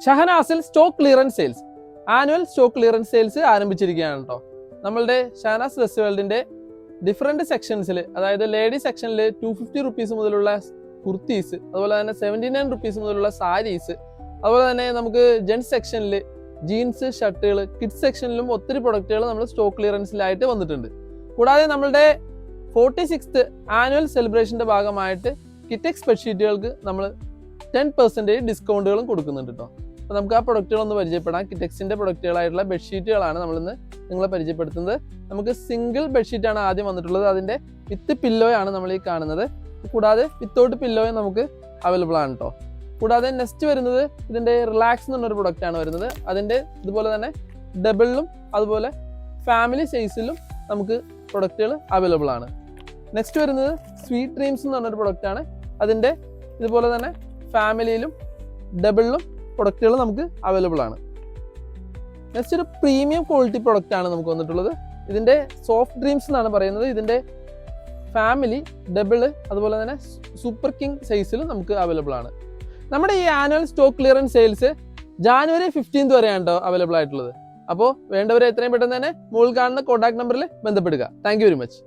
ഷഹനാസിൽ stock clearance sales, annual stock clearance sales ആരംഭിച്ചിരിക്കുകയാണ് കേട്ടോ. നമ്മളുടെ ഷഹനാസ് ഡ്രസ് വേൾഡിന്റെ ഡിഫറെന്റ് സെക്ഷൻസിൽ, അതായത് ലേഡി സെക്ഷനിൽ 250 റുപ്പീസ് മുതലുള്ള കുർത്തീസ്, അതുപോലെ തന്നെ 79 റുപ്പീസ് മുതലുള്ള സാരീസ്, അതുപോലെ തന്നെ നമുക്ക് ജെൻസ് സെക്ഷനിൽ ജീൻസ്, ഷർട്ടുകൾ, കിഡ്സ് സെക്ഷനിലും ഒത്തിരി പ്രൊഡക്റ്റുകൾ നമ്മൾ സ്റ്റോക്ക് ക്ലിയറൻസിലായിട്ട് വന്നിട്ടുണ്ട്. കൂടാതെ നമ്മളുടെ 46th ആനുവൽ സെലിബ്രേഷന്റെ ഭാഗമായിട്ട് കിറ്റെക്സ് ബെഡ്ഷീറ്റുകൾക്ക് നമ്മൾ 10% ഡിസ്കൗണ്ടുകളും കൊടുക്കുന്നുണ്ട് കേട്ടോ. അപ്പോൾ നമുക്ക് ആ പ്രൊഡക്റ്റുകളൊന്ന് പരിചയപ്പെടാം. കിറ്റെക്സിന്റെ പ്രൊഡക്റ്റുകളായിട്ടുള്ള ബെഡ്ഷീറ്റുകളാണ് നമ്മളിന്ന് നിങ്ങളെ പരിചയപ്പെടുത്തുന്നത്. നമുക്ക് സിംഗിൾ ബെഡ്ഷീറ്റാണ് ആദ്യം വന്നിട്ടുള്ളത്. അതിന്റെ വിത്ത് പില്ലോയാണ് നമ്മൾ ഈ കാണുന്നത്. കൂടാതെ വിത്തൗട്ട് പില്ലോയും നമുക്ക് അവൈലബിൾ ആണ് കേട്ടോ. കൂടാതെ നെക്സ്റ്റ് വരുന്നത് ഇതിന്റെ റിലാക്സ് എന്ന് പറഞ്ഞൊരു പ്രൊഡക്റ്റ് ആണ് വരുന്നത്. അതിന്റെ ഇതുപോലെ തന്നെ ഡബിളിലും അതുപോലെ ഫാമിലി സൈസിലും നമുക്ക് പ്രൊഡക്റ്റുകൾ അവൈലബിൾ ആണ്. നെക്സ്റ്റ് വരുന്നത് സ്വീറ്റ് ഡ്രീംസ് എന്ന് പറഞ്ഞൊരു പ്രൊഡക്റ്റ് ആണ്. അതിന്റെ ഇതുപോലെ തന്നെ ഫാമിലിയിലും ഡബിളിലും പ്രൊഡക്റ്റുകൾ നമുക്ക് അവൈലബിൾ ആണ്. നെക്സ്റ്റ് ഒരു പ്രീമിയം ക്വാളിറ്റി പ്രൊഡക്റ്റ് ആണ് നമുക്ക് വന്നിട്ടുള്ളത്. ഇതിന്റെ സോഫ്റ്റ് ഡ്രീംസ് എന്നാണ് പറയുന്നത്. ഇതിന്റെ ഫാമിലി, ഡബിള്, അതുപോലെ തന്നെ സൂപ്പർ കിങ് സൈസിലും നമുക്ക് അവൈലബിൾ ആണ്. നമ്മുടെ ഈ annual stock clearance sales January 15th വരെയാണ് കേട്ടോ അവൈലബിൾ ആയിട്ടുള്ളത്. അപ്പോൾ വേണ്ടവരെ എത്രയും പെട്ടെന്ന് തന്നെ മുകളിൽ കാണുന്ന കോൺടാക്ട് നമ്പറിൽ ബന്ധപ്പെടുക. Thank you very much.